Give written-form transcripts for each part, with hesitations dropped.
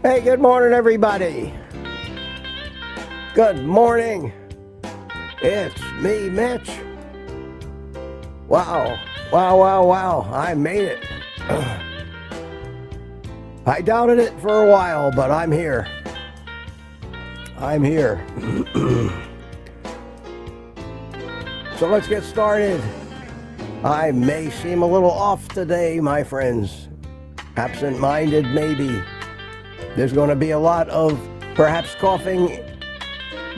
Hey, good morning, everybody. Good morning. It's me, Mitch. Wow. I made it. I doubted it for a while, but I'm here. So let's get started. I may seem a little off today, my friends. Absent-minded, maybe. There's going to be a lot of perhaps coughing,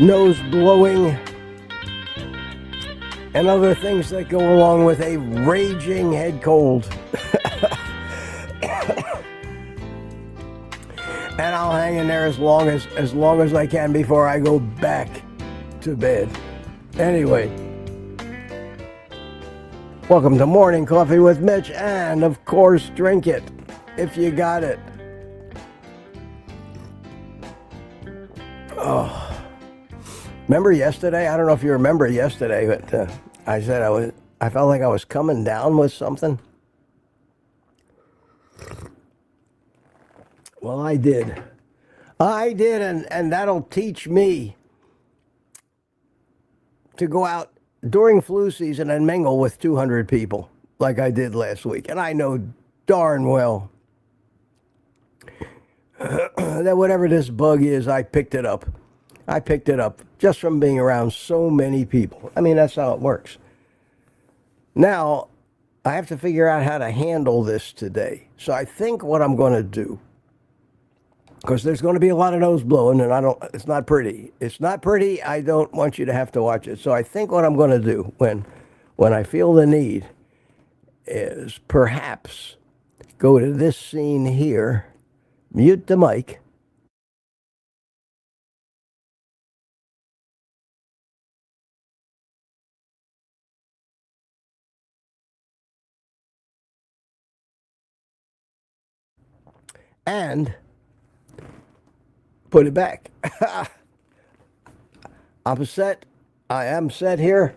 nose blowing, and other things that go along with a raging head cold. And I'll hang in there as long as I can before I go back to bed. Anyway, welcome to Morning Coffee with Mitch, and of course, drink it if you got it. Oh, remember yesterday? I don't know if you remember yesterday, but I said I felt like I was coming down with something. Well, I did, and that'll teach me to go out during flu season and mingle with 200 people like I did last week. And I know darn well that whatever this bug is, I picked it up. I picked it up just from being around so many people. I mean, that's how it works. Now, I have to figure out how to handle this today. So I think what I'm going to do, because there's going to be a lot of nose blowing, and it's not pretty. It's not pretty. I don't want you to have to watch it. So I think what I'm going to do when I feel the need is perhaps go to this scene here, mute the mic, and put it back. I'm set. I am set here.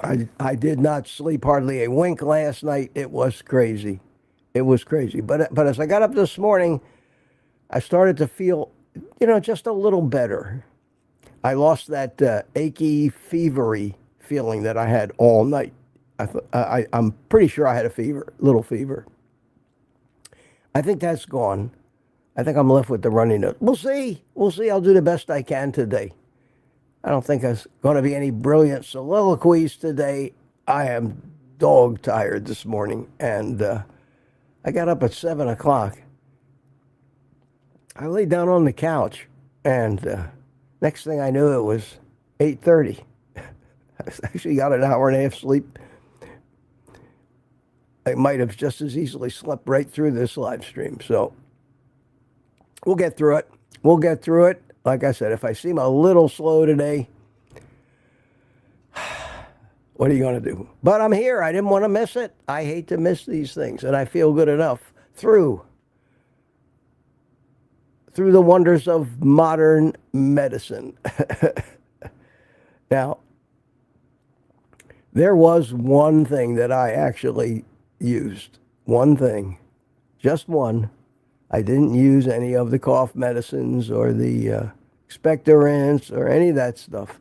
I did not sleep hardly a wink last night. It was crazy. But as I got up this morning, I started to feel, just a little better. I lost that achy, fevery feeling that I had all night. I'm pretty sure I had a little fever. I think that's gone. I think I'm left with the runny nose. We'll see. I'll do the best I can today. I don't think there's going to be any brilliant soliloquies today. I am dog tired this morning, and I got up at 7 o'clock. I laid down on the couch, and next thing I knew, it was 8:30. I actually got an hour and a half sleep. I might have just as easily slept right through this live stream. So we'll get through it. Like I said, if I seem a little slow today, what are you going to do? But I'm here. I didn't want to miss it. I hate to miss these things, and I feel good enough through the wonders of modern medicine. Now, there was one thing that I actually used. One thing. Just one. I didn't use any of the cough medicines or the expectorants or any of that stuff.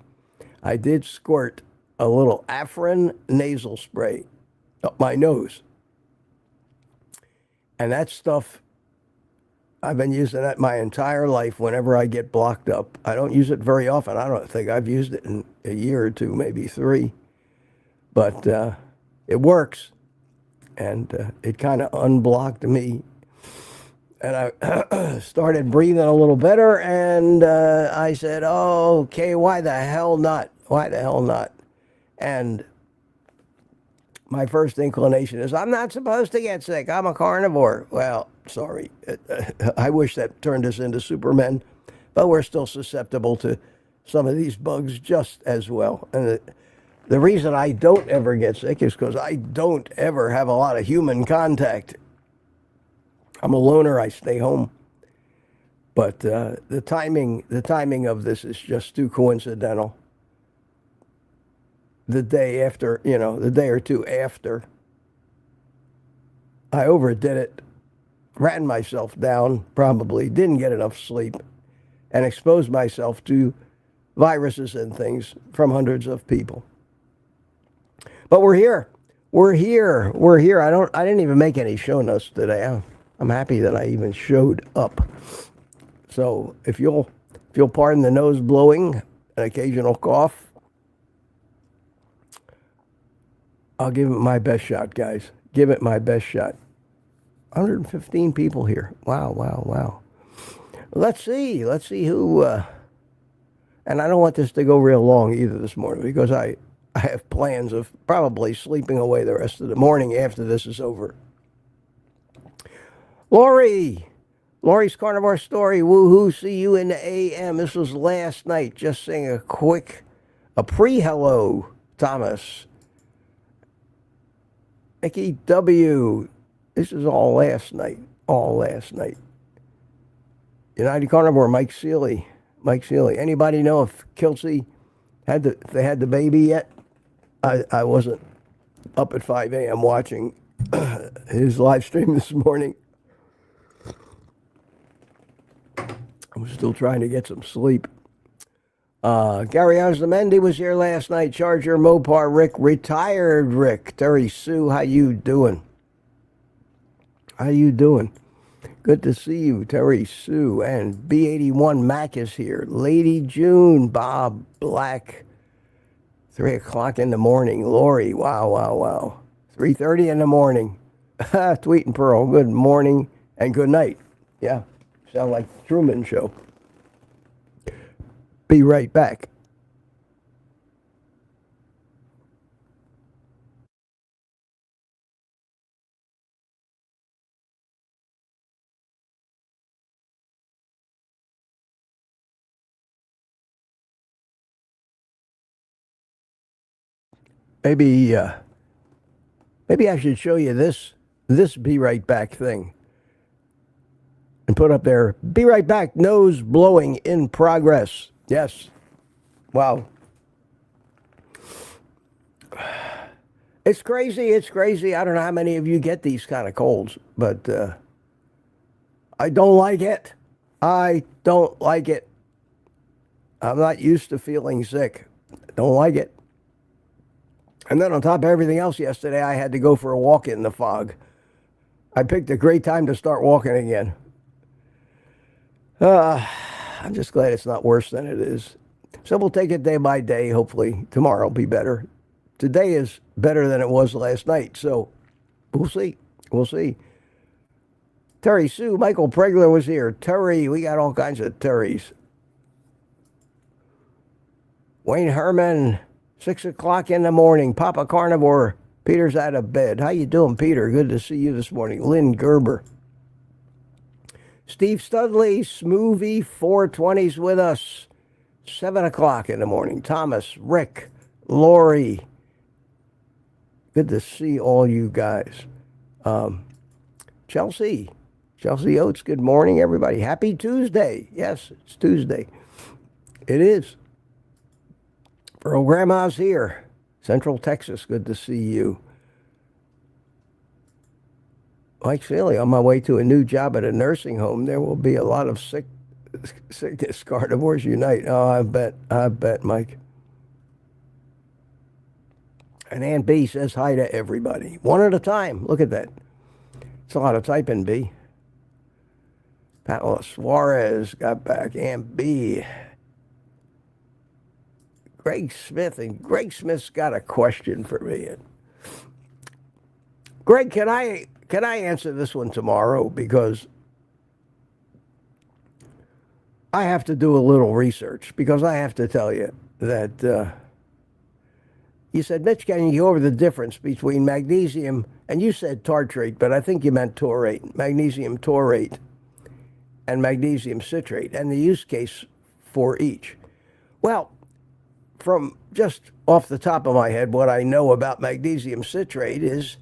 I did squirt a little Afrin nasal spray up my nose. And that stuff, I've been using that my entire life whenever I get blocked up. I don't use it very often. I don't think I've used it in a year or two, maybe 3. But it works. And it kind of unblocked me. And I started breathing a little better. And I said, oh, okay, why the hell not? And my first inclination is, I'm not supposed to get sick. I'm a carnivore. Well, sorry. I wish that turned us into Supermen. But we're still susceptible to some of these bugs just as well. And the reason I don't ever get sick is because I don't ever have a lot of human contact. I'm a loner. I stay home. But the timing of this is just too coincidental. The day after, the day or two after, I overdid it. ran myself down, probably, didn't get enough sleep, and exposed myself to viruses and things from hundreds of people. But we're here. We're here. We're here. I didn't even make any show notes today. I'm happy that I even showed up. So if you'll pardon the nose blowing, an occasional cough, I'll give it my best shot, guys. Give it my best shot. 115 people here. Wow, wow, wow. Let's see who, and I don't want this to go real long either this morning because I have plans of probably sleeping away the rest of the morning after this is over. Lori's Carnivore Story. Woohoo, see you in the AM. This was last night. Just saying a pre-hello, Thomas. Mickey W. This is all last night. United Carnivore, Mike Seeley. Anybody know if Kelsey had the baby yet? I wasn't up at 5 a.m. watching his live stream this morning. I was still trying to get some sleep. Gary Osamendi was here last night. Charger, Mopar, Rick, retired Rick. Terry Sue, how you doing? Good to see you, Terry Sue. And B81 Mac is here. Lady June, Bob Black. 3 o'clock in the morning. Lori, wow. 3:30 in the morning. Tweet and Pearl, good morning and good night. Yeah, sound like the Truman Show. Be right back. Maybe I should show you this be right back thing. And put up there, be right back, nose blowing in progress. Yes. Wow. It's crazy. I don't know how many of you get these kind of colds, but I don't like it. I'm not used to feeling sick. Don't like it. And then on top of everything else yesterday, I had to go for a walk in the fog. I picked a great time to start walking again. I'm just glad it's not worse than it is. So we'll take it day by day. Hopefully tomorrow will be better. Today is better than it was last night. So we'll see. Terry Sue, Michael Pregler was here. Terry, we got all kinds of Terrys. Wayne Herman, 6 o'clock in the morning. Papa Carnivore. Peter's out of bed. How you doing, Peter? Good to see you this morning. Lynn Gerber. Steve Studley, Smoothie 420's with us. 7 o'clock in the morning. Thomas, Rick, Lori. Good to see all you guys. Chelsea Oates, good morning, everybody. Happy Tuesday. Yes, it's Tuesday. It is. Earl Grandma's here. Central Texas, good to see you. Mike Seeley, on my way to a new job at a nursing home. There will be a lot of sickness. Carnivores unite. Oh, I bet, Mike. And Ann B says hi to everybody. One at a time. Look at that. It's a lot of typing, B. Pamela Suarez got back. Ann B. Greg Smith, and Greg Smith's got a question for me. Greg, can I answer this one tomorrow? Because I have to do a little research, because I have to tell you that you said, Mitch, can you go over the difference between magnesium, and you said tartrate, but I think you meant taurate, magnesium taurate, and magnesium citrate, and the use case for each. Well, from just off the top of my head, what I know about magnesium citrate is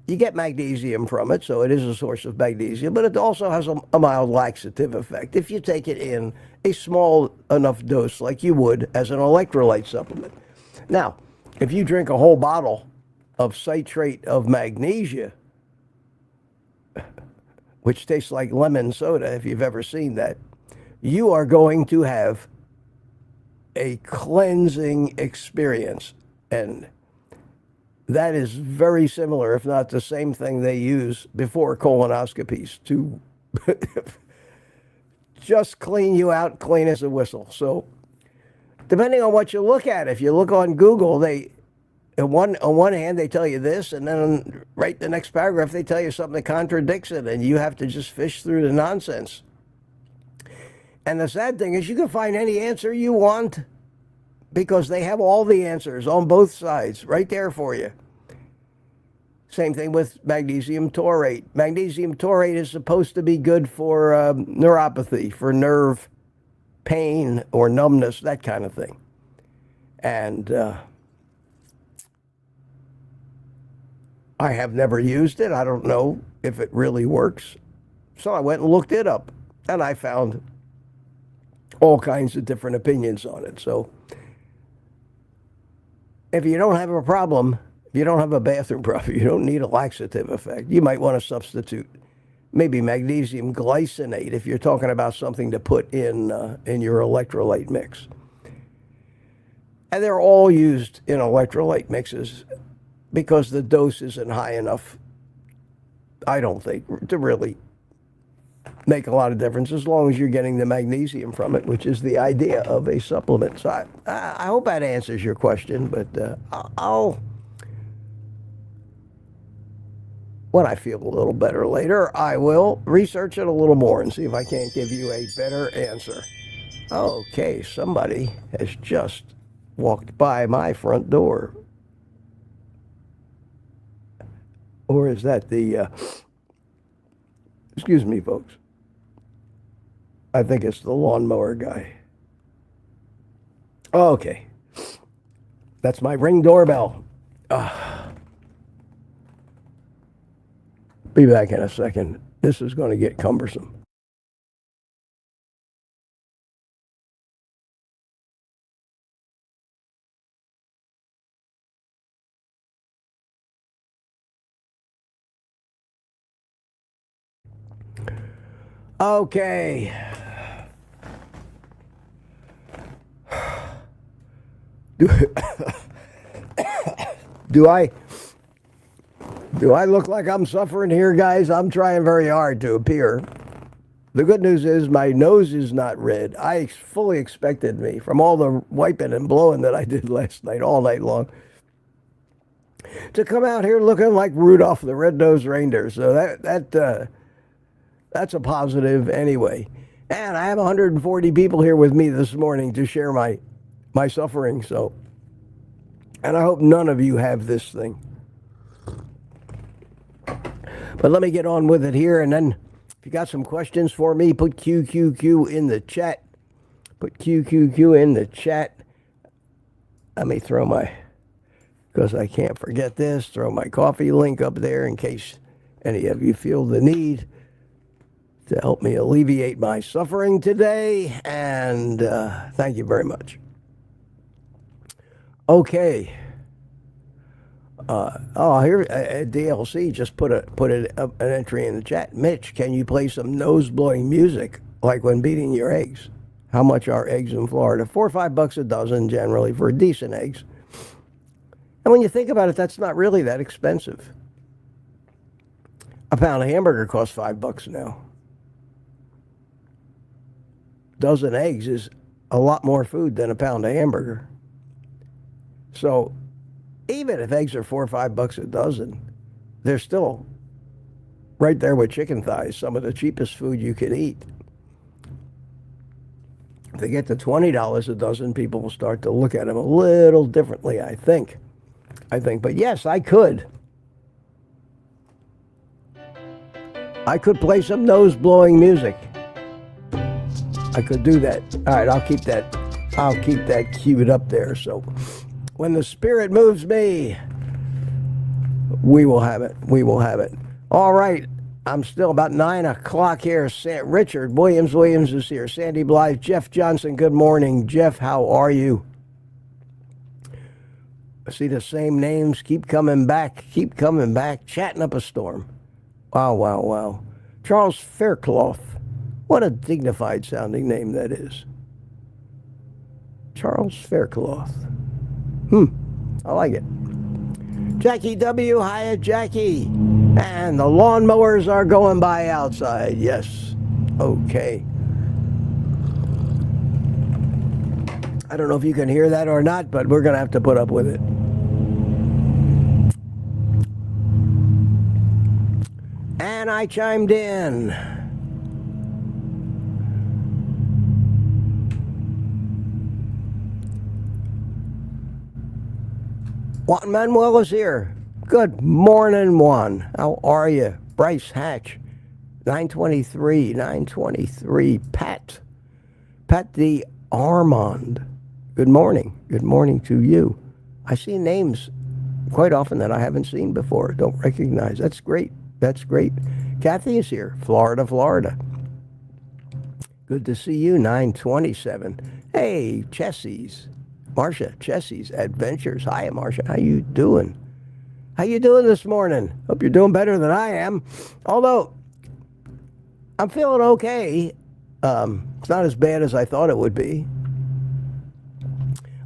you get magnesium from it, so it is a source of magnesium, but it also has a mild laxative effect if you take it in a small enough dose like you would as an electrolyte supplement. Now, if you drink a whole bottle of citrate of magnesia, which tastes like lemon soda, if you've ever seen that, you are going to have a cleansing experience. And that is very similar, if not the same thing they use before colonoscopies to just clean you out, clean as a whistle. So depending on what you look at, if you look on Google, on one hand, they tell you this, and then right the next paragraph, they tell you something that contradicts it, and you have to just fish through the nonsense. And the sad thing is you can find any answer you want because they have all the answers on both sides right there for you. Same thing with magnesium taurate. Magnesium taurate is supposed to be good for neuropathy, for nerve pain or numbness, that kind of thing. And I have never used it. I don't know if it really works. So I went and looked it up, and I found all kinds of different opinions on it. So if you don't have a problem, if you don't have a bathroom problem, you don't need a laxative effect, you might want to substitute maybe magnesium glycinate if you're talking about something to put in your electrolyte mix. And they're all used in electrolyte mixes because the dose isn't high enough, I don't think, to really make a lot of difference as long as you're getting the magnesium from it, which is the idea of a supplement. So I hope that answers your question, but when I feel a little better later, I will research it a little more and see if I can't give you a better answer. Okay, somebody has just walked by my front door. Or is that the, excuse me, folks. I think it's the lawnmower guy. Okay. That's my Ring doorbell. Be back in a second. This is going to get cumbersome. Okay. Do I look like I'm suffering here, guys? I'm trying very hard to appear. The good news is my nose is not red. I fully expected me, from all the wiping and blowing that I did last night, all night long, to come out here looking like Rudolph the Red-Nosed Reindeer. So that's a positive anyway. And I have 140 people here with me this morning to share my suffering. So, and I hope none of you have this thing. But let me get on with it here, and then if you got some questions for me, put QQQ in the chat. Put QQQ in the chat. Let me throw because I can't forget this, throw my coffee link up there in case any of you feel the need to help me alleviate my suffering today. And thank you very much. Okay. Here DLC just put an entry in the chat. Mitch, can you play some nose-blowing music like when beating your eggs? How much are eggs in Florida? $4 or $5 a dozen generally for decent eggs. And when you think about it, that's not really that expensive. A pound of hamburger costs $5 now. Dozen eggs is a lot more food than a pound of hamburger. So even if eggs are $4 or $5 a dozen, they're still right there with chicken thighs, some of the cheapest food you can eat. If they get to $20 a dozen, people will start to look at them a little differently, I think. But yes, I could. I could play some nose-blowing music. I could do that. All right, I'll keep that queued up there. So when the Spirit moves me, we will have it. We will have it. All right. I'm still about 9 o'clock here. Richard Williams is here. Sandy Blythe, Jeff Johnson, good morning. Jeff, how are you? I see the same names. Keep coming back. Chatting up a storm. Wow. Charles Faircloth. What a dignified sounding name that is. Charles Faircloth. I like it. Jackie W. Hiya, Jackie. And the lawnmowers are going by outside. Yes. Okay. I don't know if you can hear that or not, but we're going to have to put up with it. And I chimed in. Juan Manuel is here. Good morning, Juan. How are you? Bryce Hatch, 923. Pat the Armand. Good morning. Good morning to you. I see names quite often that I haven't seen before, don't recognize. That's great. That's great. Kathy is here. Florida. Good to see you, 927. Hey, Chessie's. Marcia, Chessie's Adventures. Hi, Marcia. How you doing? How you doing this morning? Hope you're doing better than I am. Although, I'm feeling okay. It's not as bad as I thought it would be.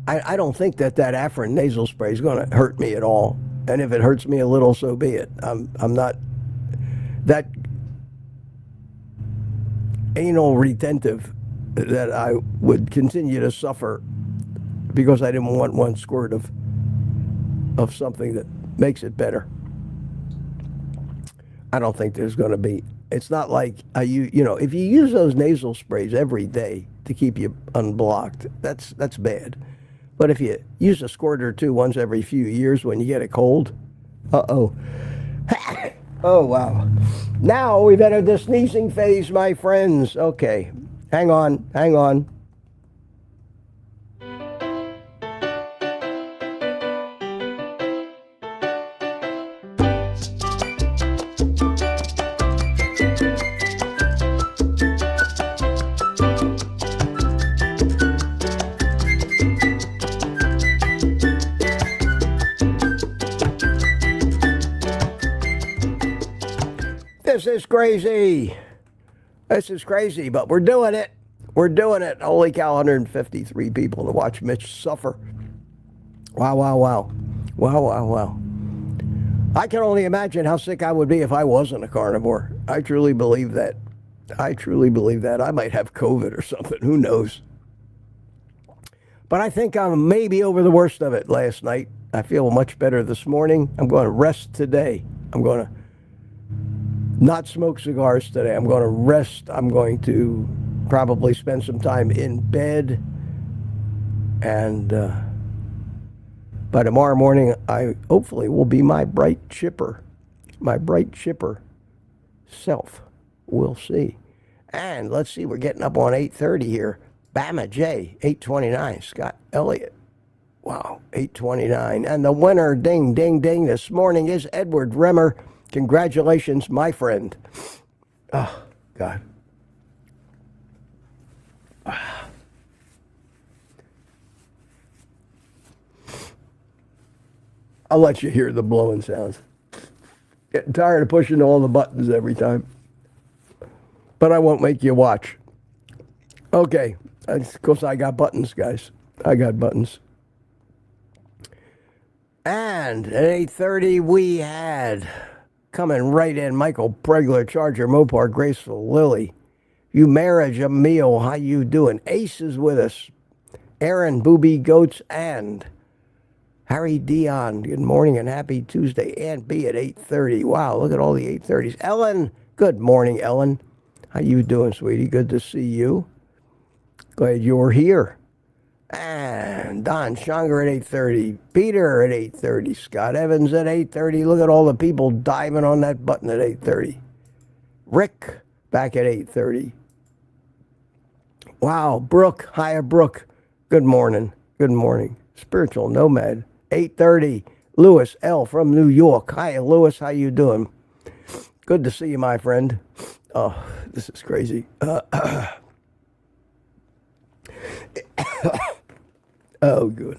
I don't think that Afrin nasal spray is going to hurt me at all. And if it hurts me a little, so be it. I'm not that anal retentive that I would continue to suffer because I didn't want one squirt of something that makes it better. I don't think there's going to be. It's not like if you use those nasal sprays every day to keep you unblocked, that's bad. But if you use a squirt or two once every few years when you get a cold, oh wow. Now we've entered the sneezing phase, my friends. Okay, hang on. This is crazy, but we're doing it. Holy cow, 153 people to watch Mitch suffer. Wow. I can only imagine how sick I would be if I wasn't a carnivore. I truly believe that. I might have COVID or something. Who knows? But I think I'm maybe over the worst of it last night. I feel much better this morning. I'm going to rest today. I'm going to not smoke cigars today. I'm going to rest. I'm going to probably spend some time in bed. And by tomorrow morning, I hopefully will be my bright, chipper self. We'll see. And let's see, we're getting up on 8:30 here. Bama J, 8:29. Scott Elliott. Wow, 8:29. And the winner, ding, this morning is Edward Remmer. Congratulations, my friend. Oh, God. I'll let you hear the blowing sounds. Getting tired of pushing all the buttons every time. But I won't make you watch. Okay. Of course, I got buttons, guys. I got buttons. And at 8:30, we had... coming right in, Michael Pregler, Charger, Mopar, Graceful, Lily. You marriage, a meal, how you doing? Ace is with us. Aaron, Booby, Goats, and Harry Dion. Good morning and happy Tuesday. And B at 8:30. Wow, look at all the 8:30s. Ellen, good morning, Ellen. How you doing, sweetie? Good to see you. Glad you're here. And Don Schonger at 8:30. Peter at 8:30. Scott Evans at 8:30. Look at all the people diving on that button at 8:30. Rick back at 8:30. Wow, Brooke. Hiya, Brooke. Good morning. Spiritual Nomad. 8:30. Lewis L. from New York. Hiya, Lewis. How you doing? Good to see you, my friend. Oh, this is crazy. Oh, good.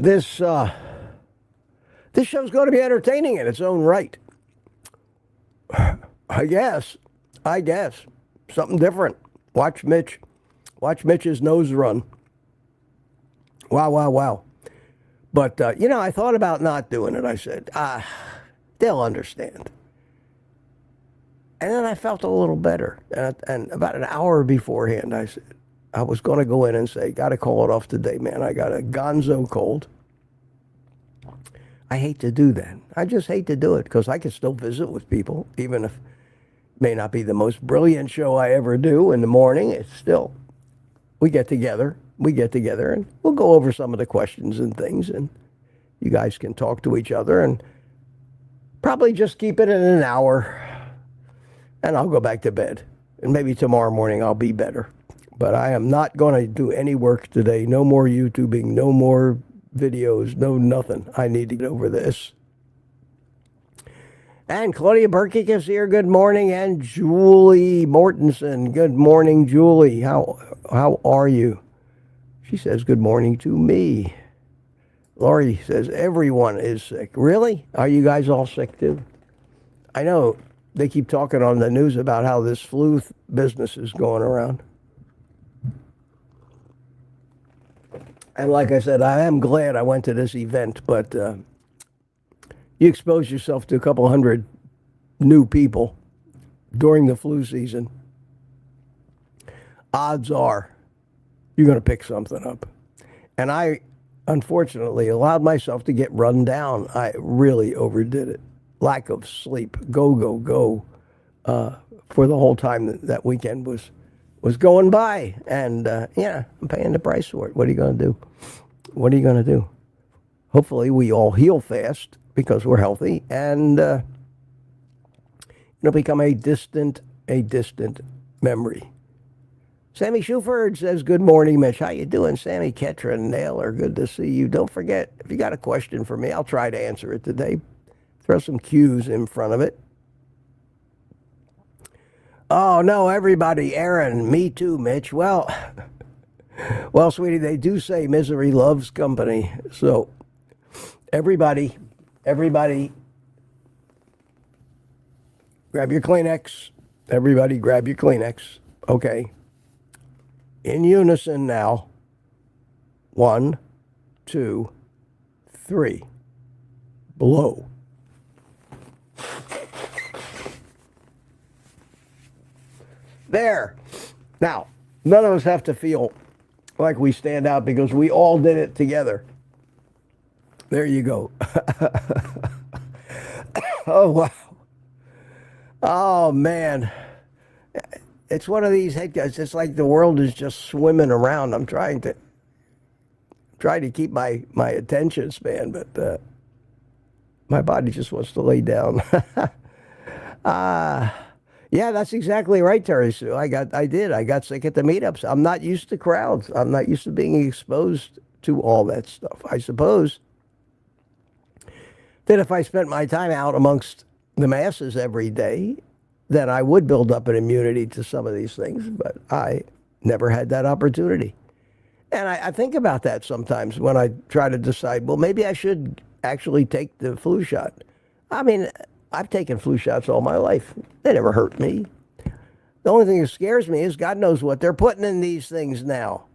this this show's going to be entertaining in its own right. I guess something different. Watch Mitch's nose run. Wow. But I thought about not doing it. I said, they'll understand. And then I felt a little better. And about an hour beforehand, I said, I was going to go in and say, got to call it off today, man. I got a gonzo cold. I hate to do that. I just hate to do it because I can still visit with people, even if it may not be the most brilliant show I ever do in the morning. It's still, we get together and we'll go over some of the questions and things, and you guys can talk to each other, and probably just keep it in an hour, and I'll go back to bed. And maybe tomorrow morning I'll be better. But I am not going to do any work today. No more YouTubing, no more videos, no nothing. I need to get over this. And Claudia Burkick is here. Good morning. And Julie Mortensen. Good morning, Julie. How are you? She says good morning to me. Lori says everyone is sick. Really? Are you guys all sick too? I know they keep talking on the news about how this flu business is going around. And like I said, I am glad I went to this event, but you expose yourself to a couple hundred new people during the flu season. Odds are you're going to pick something up. And I, unfortunately, allowed myself to get run down. I really overdid it. Lack of sleep, go, for the whole time that weekend was going by. And, I'm paying the price for it. What are you going to do? Hopefully we all heal fast because we're healthy, and it'll become a distant memory. Sammy Shuford says, good morning, Mitch. How you doing, Sammy? Ketra and Naylor, good to see you. Don't forget, if you got a question for me, I'll try to answer it today. Throw some cues in front of it. Oh, no, everybody. Aaron, me too, Mitch. Well, sweetie, they do say misery loves company. So, everybody, grab your Kleenex. Everybody grab your Kleenex. Okay. In unison now. 1, 2, 3. Blow. There. Now, none of us have to feel like we stand out because we all did it together. There you go. Oh, wow. Oh, man. It's one of these headguns. It's like the world is just swimming around. I'm trying to keep my attention span, but my body just wants to lay down. Yeah, that's exactly right, Terry Sue. I got sick at the meetups. I'm not used to crowds. I'm not used to being exposed to all that stuff. I suppose that if I spent my time out amongst the masses every day, then I would build up an immunity to some of these things, but I never had that opportunity. And I think about that sometimes when I try to decide, well, maybe I should actually take the flu shot. I mean, I've taken flu shots all my life. They never hurt me. The only thing that scares me is God knows what they're putting in these things now.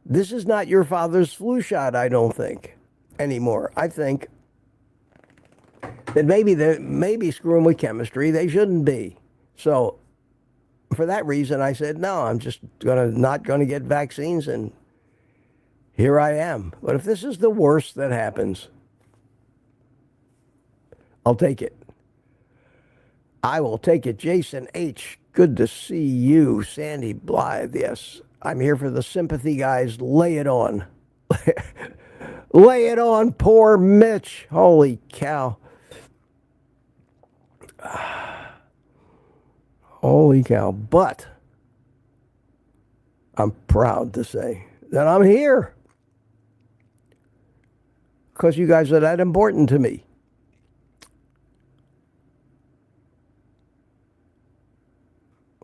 This is not your father's flu shot, I don't think, anymore. I think that maybe they may be screwing with chemistry. They shouldn't be. So for that reason, I said, no, I'm just not going to get vaccines, and here I am. But if this is the worst that happens, I'll take it. I will take it. Jason H., good to see you. Sandy Blythe, yes. I'm here for the sympathy, guys. Lay it on. Lay it on, poor Mitch. Holy cow. Holy cow. But I'm proud to say that I'm here because you guys are that important to me.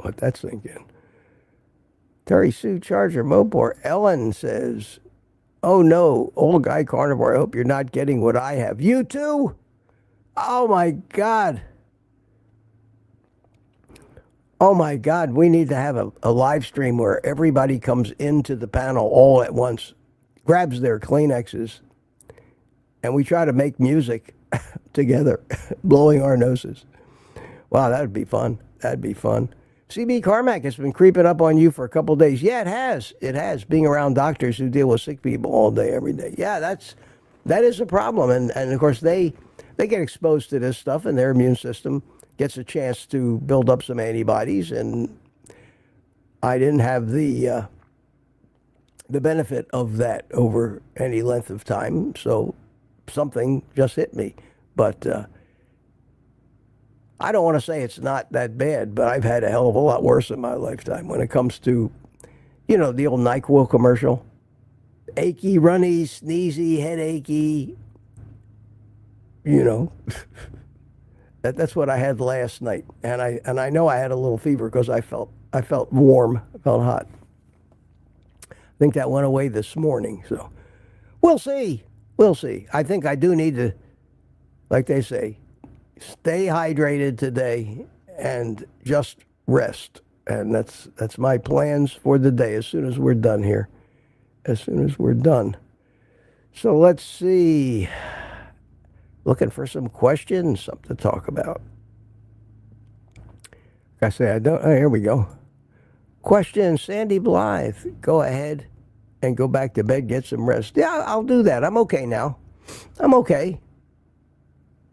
Let that sink in. Terry Sue Charger Mopor. Ellen says, Oh no, old guy carnivore, I hope you're not getting what I have. You too? Oh my God. Oh my God, we need to have a live stream where everybody comes into the panel all at once, grabs their Kleenexes, and we try to make music together, blowing our noses. Wow, that would be fun. That'd be fun. CB Carmack has been creeping up on you for a couple of days. Yeah, it has. It has. Being around doctors who deal with sick people all day, every day. Yeah, that is a problem. And of course, they get exposed to this stuff, and their immune system gets a chance to build up some antibodies. And I didn't have the benefit of that over any length of time, so something just hit me. But I don't want to say it's not that bad, but I've had a hell of a lot worse in my lifetime when it comes to, the old NyQuil commercial. Achy, runny, sneezy, headachy, That's what I had last night. And I know I had a little fever because I felt warm, I felt hot. I think that went away this morning, so we'll see. We'll see. I think I do need to, like they say, stay hydrated today and just rest. And that's my plans for the day as soon as we're done here. As soon as we're done. So let's see. Looking for some questions, something to talk about. Like I say, here we go. Question, Sandy Blythe. Go ahead and go back to bed, get some rest. Yeah, I'll do that. I'm okay now. I'm okay.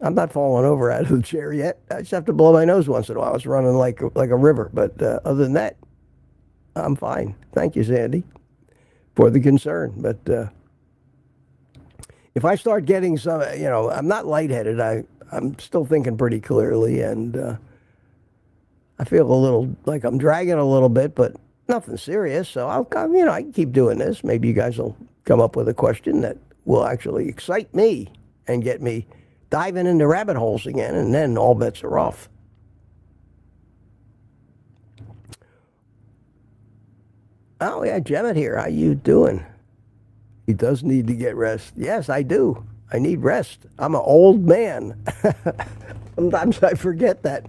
I'm not falling over out of the chair yet. I just have to blow my nose once in a while. It's running like a river. But other than that, I'm fine. Thank you, Sandy, for the concern. But if I start getting some, I'm not lightheaded. I'm still thinking pretty clearly, and I feel a little like I'm dragging a little bit, but nothing serious. So I can keep doing this. Maybe you guys will come up with a question that will actually excite me and get me diving into rabbit holes again, and then all bets are off. Oh yeah, Jemmet here. How you doing? He does need to get rest. Yes, I do. I need rest. I'm an old man. Sometimes I forget that.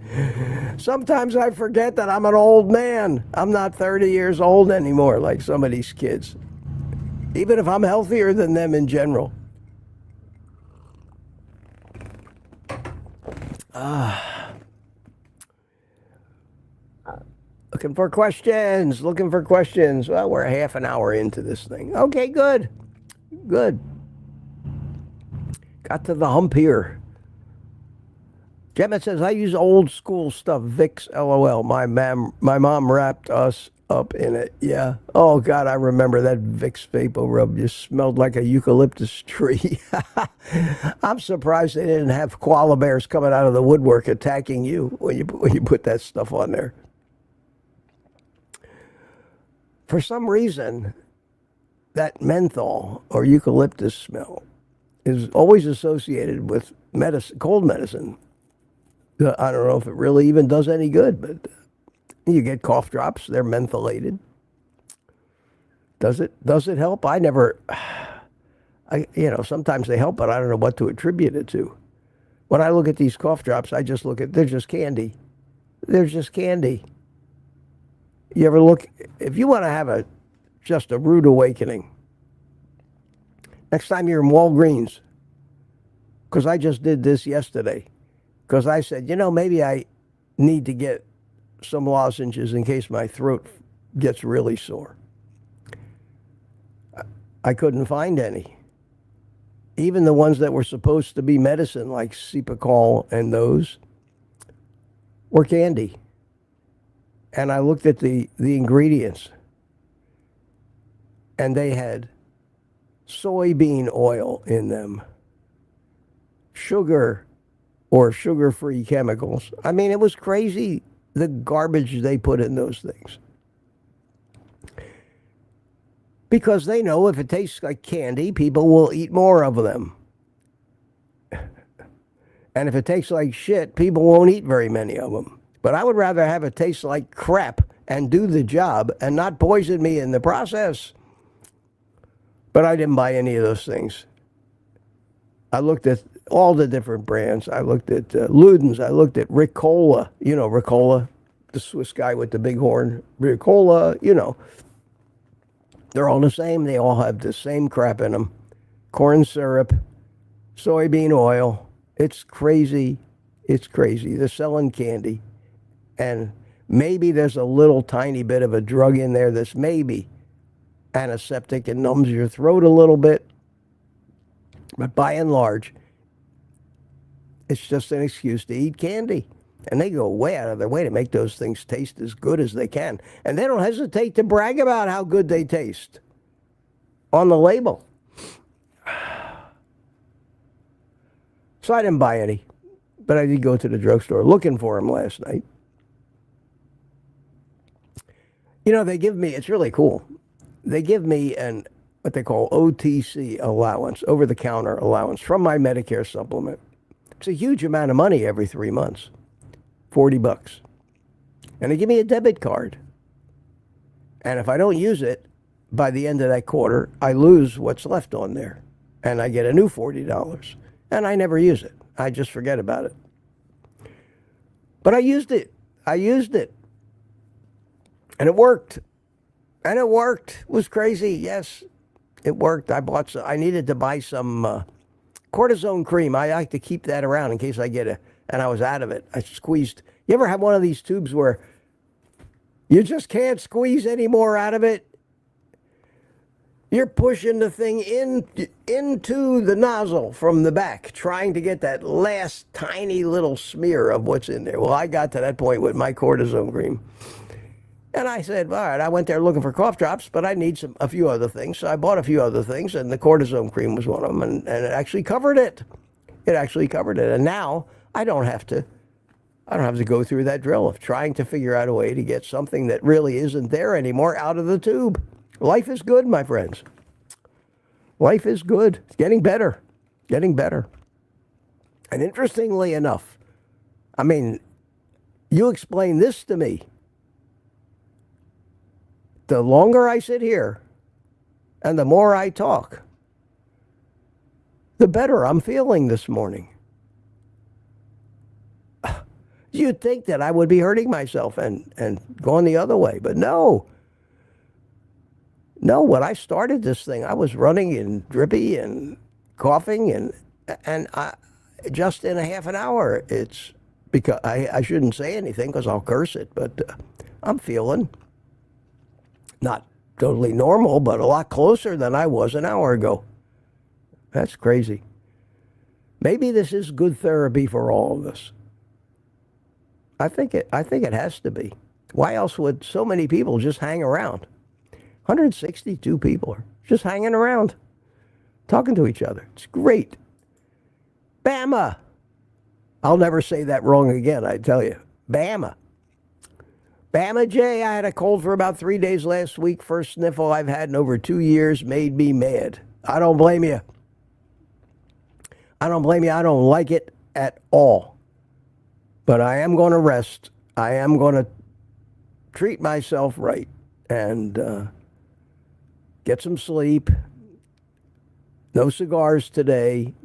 Sometimes I forget that I'm an old man. I'm not 30 years old anymore like some of these kids. Even if I'm healthier than them in general. Looking for questions. Well, we're a half an hour into this thing. Okay, good. Good. Got to the hump here. Gemma says, I use old school stuff. Vicks, LOL. My mom wrapped us up in it. Yeah. Oh, God, I remember that Vicks Vapor Rub. Just smelled like a eucalyptus tree. I'm surprised they didn't have koala bears coming out of the woodwork attacking you when you put that stuff on there. For some reason, that menthol or eucalyptus smell is always associated with medicine, cold medicine. I don't know if it really even does any good, but you get cough drops. They're mentholated. Does it help? Sometimes they help, but I don't know what to attribute it to. When I look at these cough drops, I just look at, they're just candy. They're just candy. You ever look, if you want to have just a rude awakening, next time you're in Walgreens, because I just did this yesterday, because I said, maybe I need to get some lozenges in case my throat gets really sore. I couldn't find any. Even the ones that were supposed to be medicine, like Cepacol and those, were candy. And I looked at the ingredients, and they had soybean oil in them, sugar or sugar-free chemicals. I mean, it was crazy, the garbage they put in those things. Because they know if it tastes like candy, people will eat more of them. And if it tastes like shit, people won't eat very many of them. But I would rather have it taste like crap and do the job and not poison me in the process. But I didn't buy any of those things. I looked at all the different brands. I looked at Luden's. I looked at Ricola. You know Ricola, the Swiss guy with the big horn. Ricola, you know. They're all the same. They all have the same crap in them. Corn syrup, soybean oil. It's crazy. It's crazy. They're selling candy. And maybe there's a little tiny bit of a drug in there that's maybe antiseptic and numbs your throat a little bit. But by and large, it's just an excuse to eat candy. And they go way out of their way to make those things taste as good as they can. And they don't hesitate to brag about how good they taste on the label. So I didn't buy any. But I did go to the drugstore looking for them last night. You know, they give me, it's really cool. They give me what they call OTC allowance, over-the-counter allowance, from my Medicare supplement. It's a huge amount of money every 3 months, $40. And they give me a debit card. And if I don't use it by the end of that quarter, I lose what's left on there. And I get a new $40. And I never use it. I just forget about it. But I used it. And it worked. And it worked. It was crazy. Yes, it worked. I needed to buy some cortisone cream. I like to keep that around in case I get and I was out of it. I squeezed. You ever have one of these tubes where you just can't squeeze any more out of it? You're pushing the thing into the nozzle from the back, trying to get that last tiny little smear of what's in there. Well, I got to that point with my cortisone cream. And I said, all right, I went there looking for cough drops, but I need a few other things. So I bought a few other things, and the cortisone cream was one of them, and it actually covered it. It actually covered it. And now I don't have to go through that drill of trying to figure out a way to get something that really isn't there anymore out of the tube. Life is good, my friends. Life is good. It's getting better. Getting better. And interestingly enough, I mean, you explain this to me. The longer I sit here and the more I talk, the better I'm feeling this morning. You'd think that I would be hurting myself and going the other way, but no. No, when I started this thing, I was running and drippy and coughing, and just in a half an hour, it's because I shouldn't say anything because I'll curse it, but I'm feeling not totally normal, but a lot closer than I was an hour ago. That's crazy. Maybe this is good therapy for all of us. I think it has to be. Why else would so many people just hang around? 162 people are just hanging around, talking to each other. It's great. Bama. I'll never say that wrong again, I tell you. Bama. Bama J, I had a cold for about 3 days last week. First sniffle I've had in over 2 years, made me mad. I don't blame you. I don't blame you. I don't like it at all. But I am going to rest. I am going to treat myself right and get some sleep. No cigars today.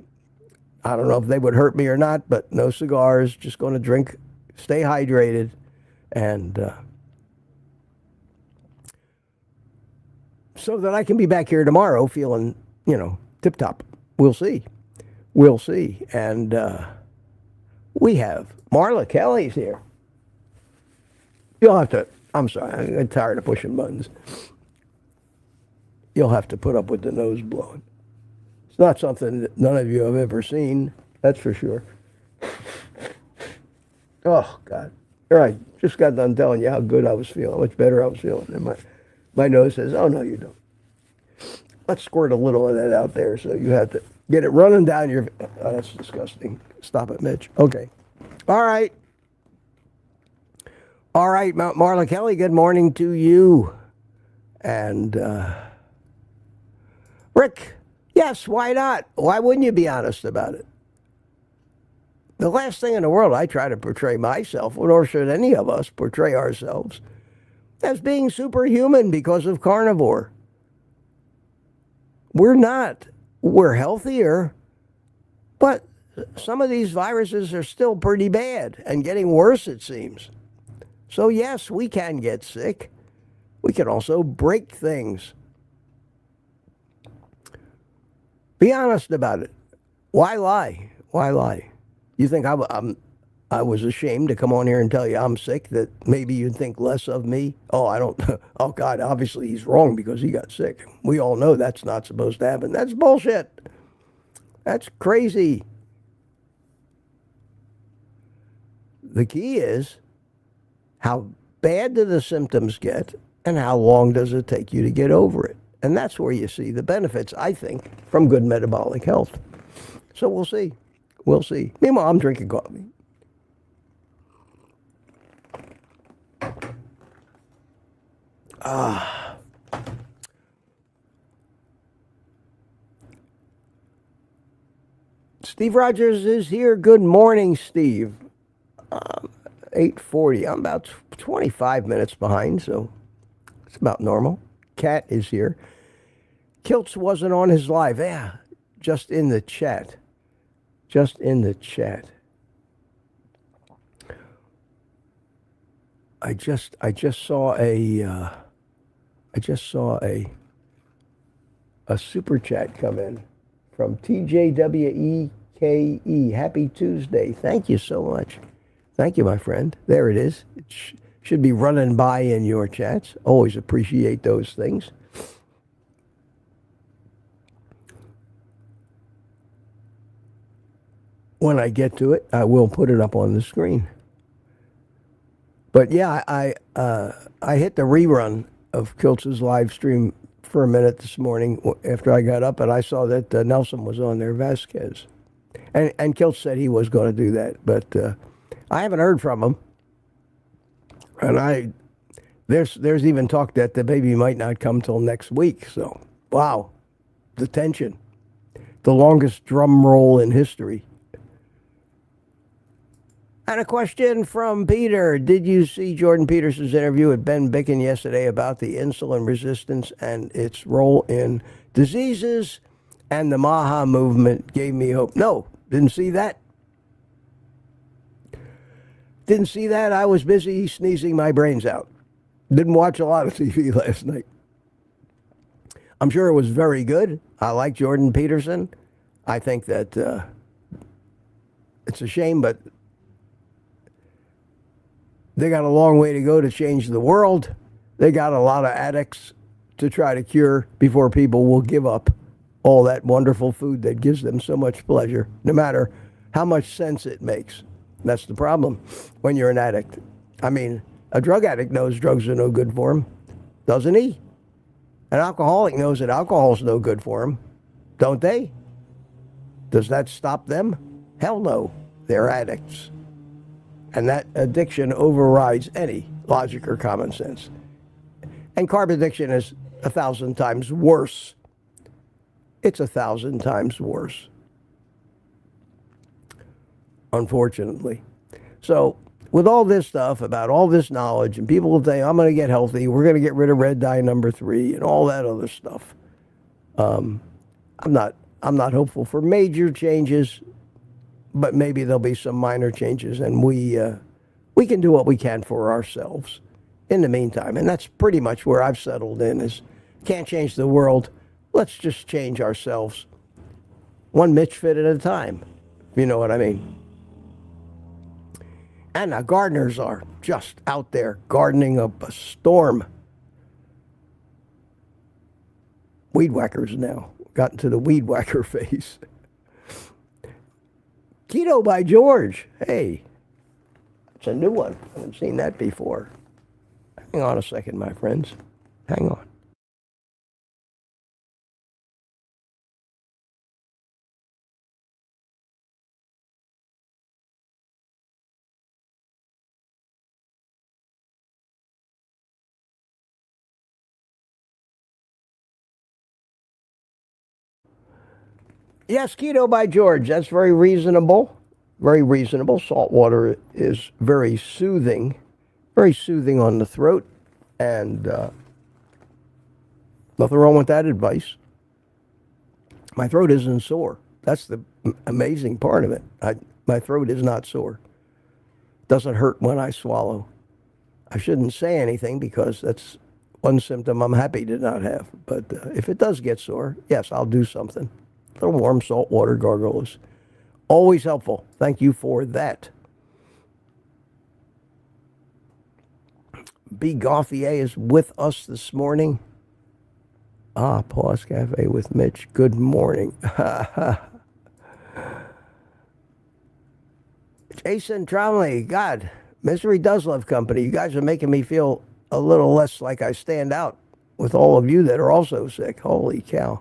I don't know if they would hurt me or not, but no cigars. Just going to drink, stay hydrated, and so that I can be back here tomorrow feeling, tip-top. We'll see. We'll see. And we have Marla Kelly's here. You'll have to, I'm sorry, I'm tired of pushing buttons. You'll have to put up with the nose blowing. It's not something that none of you have ever seen, that's for sure. Oh, God. All right, just got done telling you how good I was feeling, how much better I was feeling. And my nose says, oh, no, you don't. Let's squirt a little of that out there so you have to get it running down your... Oh, that's disgusting. Stop it, Mitch. Okay. All right. All right, Marla Kelly, good morning to you. And Rick, yes, why not? Why wouldn't you be honest about it? The last thing in the world I try to portray myself, nor should any of us portray ourselves, as being superhuman because of carnivore. We're not. We're healthier, but some of these viruses are still pretty bad and getting worse, it seems. So yes, we can get sick. We can also break things. Be honest about it. Why lie? Why lie? You think I was ashamed to come on here and tell you I'm sick, that maybe you'd think less of me? Oh, I don't. Oh, God, obviously he's wrong because he got sick. We all know that's not supposed to happen. That's bullshit. That's crazy. The key is, how bad do the symptoms get and how long does it take you to get over it? And that's where you see the benefits, I think, from good metabolic health. So we'll see. We'll see. Meanwhile, I'm drinking coffee. Steve Rogers is here. Good morning, Steve. 8:40. I'm about 25 minutes behind, so it's about normal. Cat is here. Kiltz wasn't on his live. Yeah, just in the chat. Just in the chat. I just saw a super chat come in from TJWEKE. Happy Tuesday. Thank you so much. Thank you, my friend. There it is. It should be running by in your chats. Always appreciate those things. When I get to it, I will put it up on the screen. But yeah, I hit the rerun of Kiltz's live stream for a minute this morning after I got up, and I saw that Nelson was on there, Vasquez. And Kiltz said he was going to do that, but I haven't heard from him. And there's even talk that the baby might not come till next week. So, wow, the tension. The longest drum roll in history. And a question from Peter. Did you see Jordan Peterson's interview with Ben Bicken yesterday about the insulin resistance and its role in diseases? And the Maha movement gave me hope. No, didn't see that. Didn't see that. I was busy sneezing my brains out. Didn't watch a lot of TV last night. I'm sure it was very good. I like Jordan Peterson. I think that it's a shame, but they got a long way to go to change the world. They got a lot of addicts to try to cure before people will give up all that wonderful food that gives them so much pleasure, no matter how much sense it makes. That's the problem when you're an addict. I mean, a drug addict knows drugs are no good for him, doesn't he? An alcoholic knows that alcohol's no good for him, don't they? Does that stop them? Hell no. They're addicts. And that addiction overrides any logic or common sense. And carb addiction is 1,000 times worse. It's 1,000 times worse, unfortunately. So with all this stuff, about all this knowledge, and people will say, I'm going to get healthy, we're going to get rid of red dye number 3, and all that other stuff. I'm not hopeful for major changes, but maybe there'll be some minor changes, and we can do what we can for ourselves in the meantime. And that's pretty much where I've settled in, is can't change the world. Let's just change ourselves one Mitch fit at a time, if you know what I mean. And the gardeners are just out there gardening up a storm. Weed whackers now. Got into the weed whacker phase. Keto by George. Hey, it's a new one. I haven't seen that before. Hang on a second, my friends. Hang on. Yes, keto by George. That's very reasonable. Very reasonable. Salt water is very soothing on the throat, and nothing wrong with that advice. My throat isn't sore. That's the amazing part of it. My throat is not sore. Doesn't hurt when I swallow. I shouldn't say anything because that's one symptom I'm happy to not have. But if it does get sore, yes, I'll do something. A little warm salt water gargles. Always helpful. Thank you for that. B. Gauthier is with us this morning. Pause Cafe with Mitch. Good morning. Jason Tromley, God, misery does love company. You guys are making me feel a little less like I stand out with all of you that are also sick. Holy cow.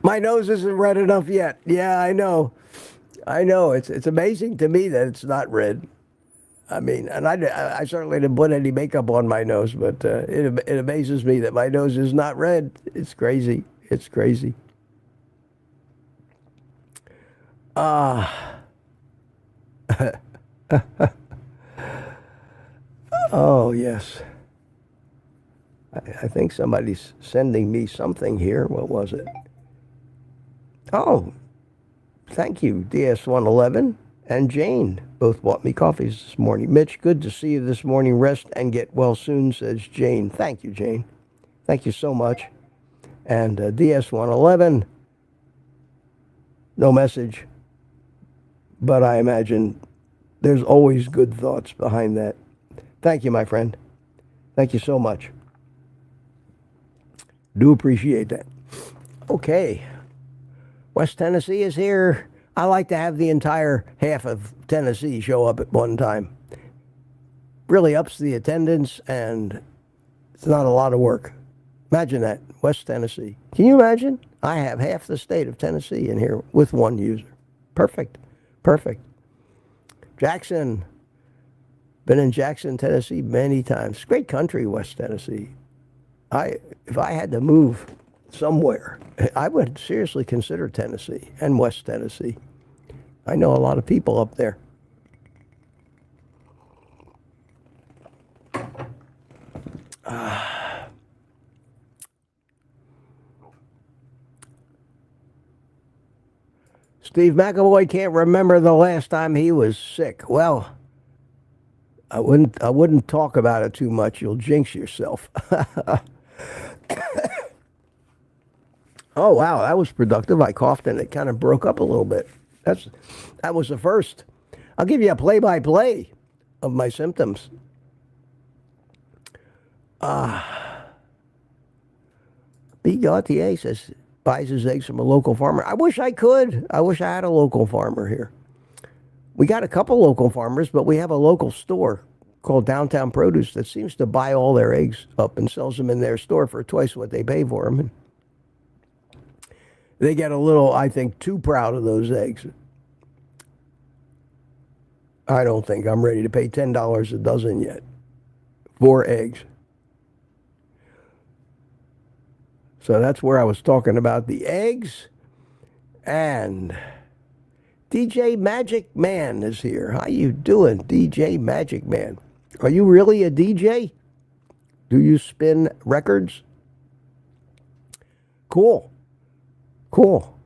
My nose isn't red enough yet. Yeah, I know. I know. It's amazing to me that it's not red. I mean, and I certainly didn't put any makeup on my nose, but it amazes me that my nose is not red. It's crazy. It's crazy. Oh, yes. I think somebody's sending me something here. What was it? Oh, thank you, DS111 and Jane. Both bought me coffees this morning. Mitch, good to see you this morning. Rest and get well soon, says Jane. Thank you, Jane. Thank you so much. And DS111, no message, but I imagine there's always good thoughts behind that. Thank you, my friend. Thank you so much. Do appreciate that. Okay. West Tennessee is here. I like to have the entire half of Tennessee show up at one time. Really ups the attendance, and it's not a lot of work. Imagine that, West Tennessee. Can you imagine? I have half the state of Tennessee in here with one user. Perfect. Perfect. Jackson. Been in Jackson, Tennessee many times. Great country, West Tennessee. If I had to move somewhere, I would seriously consider Tennessee and West Tennessee. I know a lot of people up there. Steve McAvoy can't remember the last time he was sick. Well, I wouldn't talk about it too much. You'll jinx yourself. Oh, wow, that was productive. I coughed and it kind of broke up a little bit. That was the first. I'll give you a play-by-play of my symptoms. B. Gauthier says, buys his eggs from a local farmer. I wish I could. I wish I had a local farmer here. We got a couple local farmers, but we have a local store called Downtown Produce that seems to buy all their eggs up and sells them in their store for twice what they pay for them. And they get a little, I think, too proud of those eggs. I don't think I'm ready to pay $10 a dozen yet for eggs. So that's where I was talking about the eggs. And DJ Magic Man is here. How you doing, DJ Magic Man? Are you really a DJ? Do you spin records? Cool. Cool.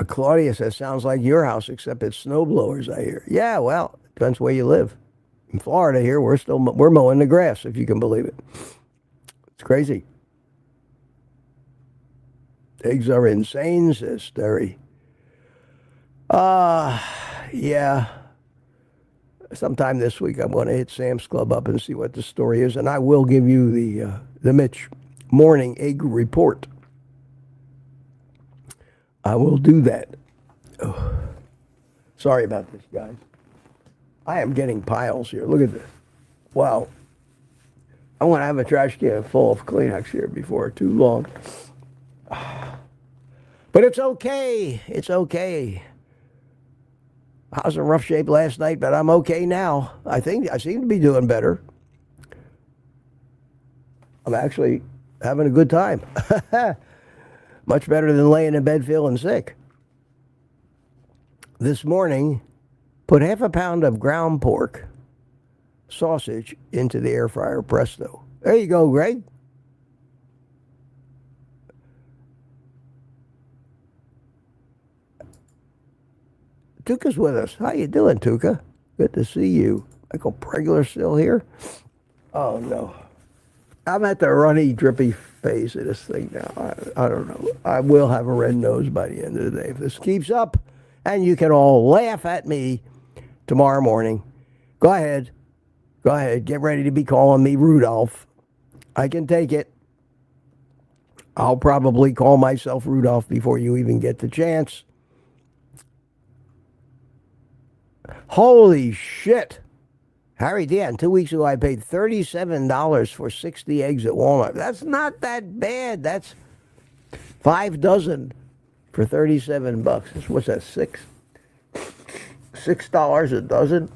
Claudia says, sounds like your house, except it's snowblowers, I hear. Yeah, well, depends where you live. In Florida here, we're mowing the grass, if you can believe it. It's crazy. Eggs are insane, says Terry. Yeah. Sometime this week, I'm going to hit Sam's Club up and see what the story is, and I will give you the Mitch morning egg report. I will do that. Oh. Sorry about this, guys. I am getting piles here. Look at this. Wow. I want to have a trash can full of Kleenex here before too long. But it's okay. It's okay. I was in rough shape last night, but I'm okay now. I think I seem to be doing better. I'm actually having a good time. Much better than laying in bed feeling sick. This morning, put half a pound of ground pork sausage into the air fryer, presto. There you go, Greg. Tuka's with us. How you doing, Tuka? Good to see you. Michael Pregler still here? Oh, no. I'm at the runny, drippy phase of this thing now. I don't know. I will have a red nose by the end of the day if this keeps up. And you can all laugh at me tomorrow morning. Go ahead. Go ahead. Get ready to be calling me Rudolph. I can take it. I'll probably call myself Rudolph before you even get the chance. Holy shit. Harry Dan, 2 weeks ago I paid $37 for 60 eggs at Walmart. That's not that bad. That's 5 dozen for 37 bucks. What's that, $6 a dozen?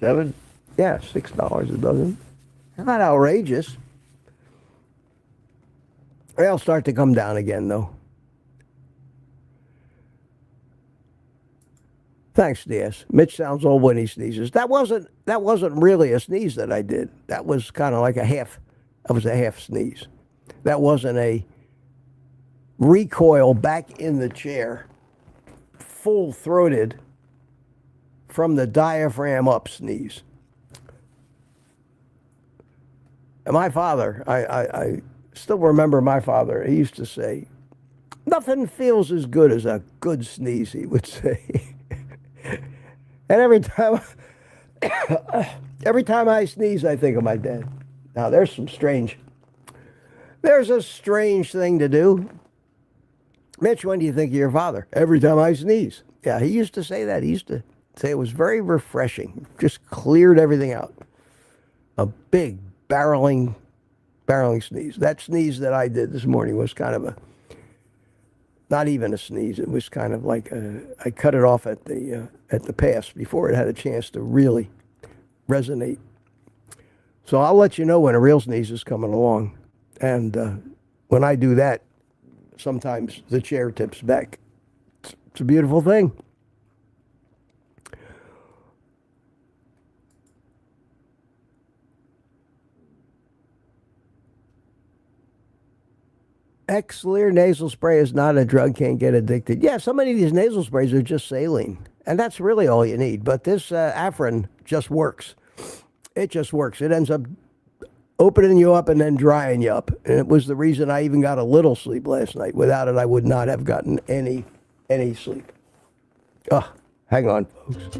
7? Yeah, $6 a dozen. That's not outrageous. They'll start to come down again, though. Thanks, DS. Mitch sounds old when he sneezes. That wasn't really a sneeze that I did. That was kind of like a half sneeze. That wasn't a recoil back in the chair, full-throated from the diaphragm up sneeze. And my father, I still remember my father. He used to say, "Nothing feels as good as a good sneeze," he would say. And every time I sneeze, I think of my dad. Now, there's a strange thing to do. Mitch, when do you think of your father? Every time I sneeze. Yeah, he used to say that. He used to say it was very refreshing. Just cleared everything out. A big barreling sneeze. That sneeze that I did this morning was kind of not even a sneeze. It was kind of like I cut it off at the pass before it had a chance to really resonate. So I'll let you know when a real sneeze is coming along. And when I do that, sometimes the chair tips back. It's a beautiful thing. Xlear nasal spray is not a drug, can't get addicted. Yeah, so many of these nasal sprays are just saline, and that's really all you need. But this Afrin just works. It just works. It ends up opening you up and then drying you up. And it was the reason I even got a little sleep last night. Without it, I would not have gotten any sleep. Oh, hang on, folks.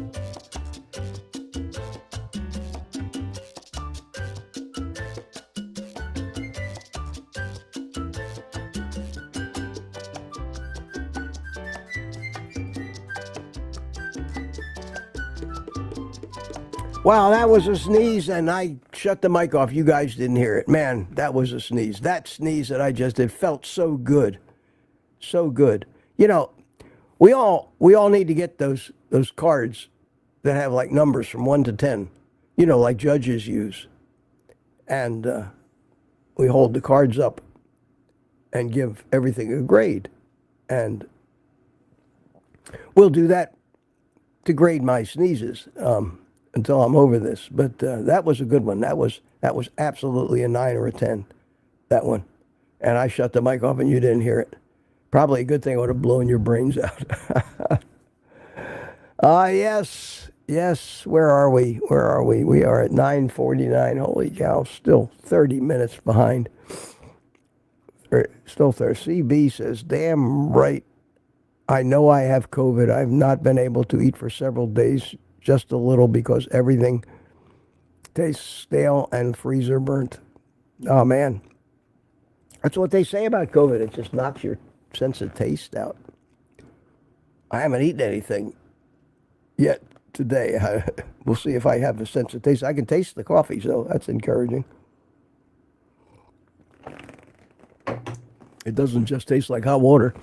Wow, that was a sneeze, and I shut the mic off. You guys didn't hear it. Man, that was a sneeze. That sneeze that I just did felt so good. So good. You know, we all need to get those cards that have like numbers from 1 to 10, you know, like judges use. And we hold the cards up and give everything a grade. And we'll do that to grade my sneezes. Until I'm over this. But that was a good one. That was absolutely a 9 or a 10, that one. And I shut the mic off and you didn't hear it. Probably a good thing I would have blown your brains out. Yes. Where are we? We are at 9:49. Holy cow, still 30 minutes behind. Still 30. CB says, damn right. I know I have COVID. I've not been able to eat for several days. Just a little because everything tastes stale and freezer burnt. Oh, man. That's what they say about COVID. It just knocks your sense of taste out. I haven't eaten anything yet today. We'll see if I have a sense of taste. I can taste the coffee, so that's encouraging. It doesn't just taste like hot water.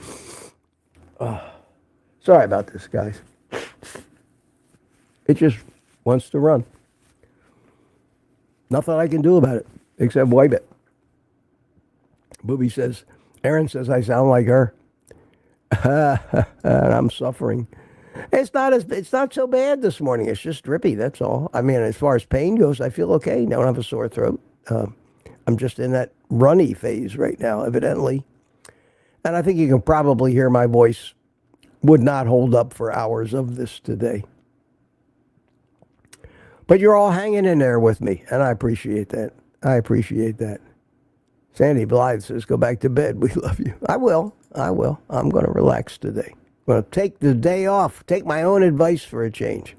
Sorry about this, guys. It just wants to run. Nothing I can do about it except wipe it. Booby says, Aaron says I sound like her. And I'm suffering. It's not so bad this morning. It's just drippy. That's all. I mean, as far as pain goes, I feel okay. I don't have a sore throat. I'm just in that runny phase right now, evidently. And I think you can probably hear my voice would not hold up for hours of this today. But you're all hanging in there with me, and I appreciate that. I appreciate that. Sandy Blythe says, go back to bed. We love you. I will. I'm going to relax today. I'm going to take the day off, take my own advice for a change.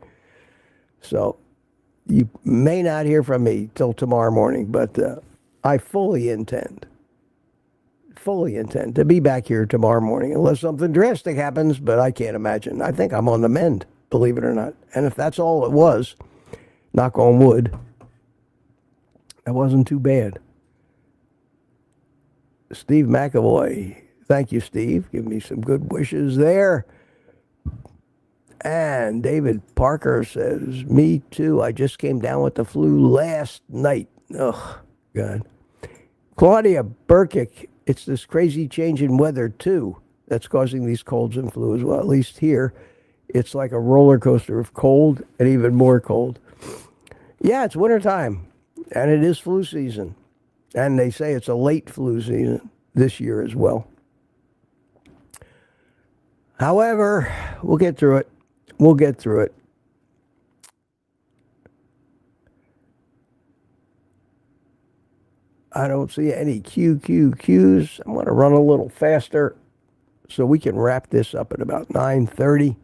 So you may not hear from me till tomorrow morning, but I fully intend to be back here tomorrow morning, unless something drastic happens, but I can't imagine. I think I'm on the mend, believe it or not. And if that's all it was, knock on wood, that wasn't too bad. Steve McAvoy, thank you, Steve. Give me some good wishes there. And David Parker says, me too. I just came down with the flu last night. Oh, God. Claudia Burkick, it's this crazy change in weather, too, that's causing these colds and flu as well. At least here, it's like a roller coaster of cold and even more cold. Yeah, it's wintertime, and it is flu season. And they say it's a late flu season this year as well. However, we'll get through it. We'll get through it. I don't see any QQQs. I'm going to run a little faster so we can wrap this up at about 9:30.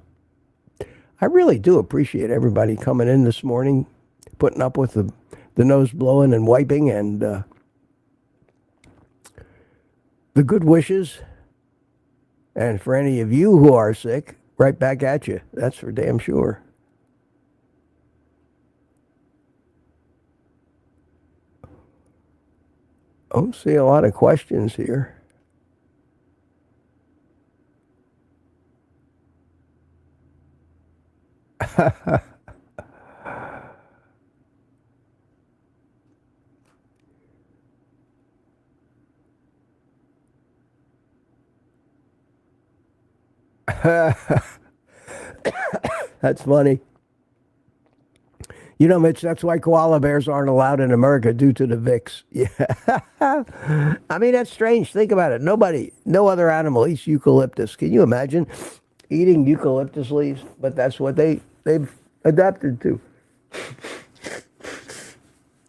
I really do appreciate everybody coming in this morning, putting up with the nose blowing and wiping and the good wishes. And for any of you who are sick, right back at you. That's for damn sure. I don't see a lot of questions here. That's funny. You know, Mitch, that's why koala bears aren't allowed in America due to the VIX. Yeah. I mean, that's strange. Think about it. No other animal eats eucalyptus. Can you imagine eating eucalyptus leaves? But that's what they've adapted to.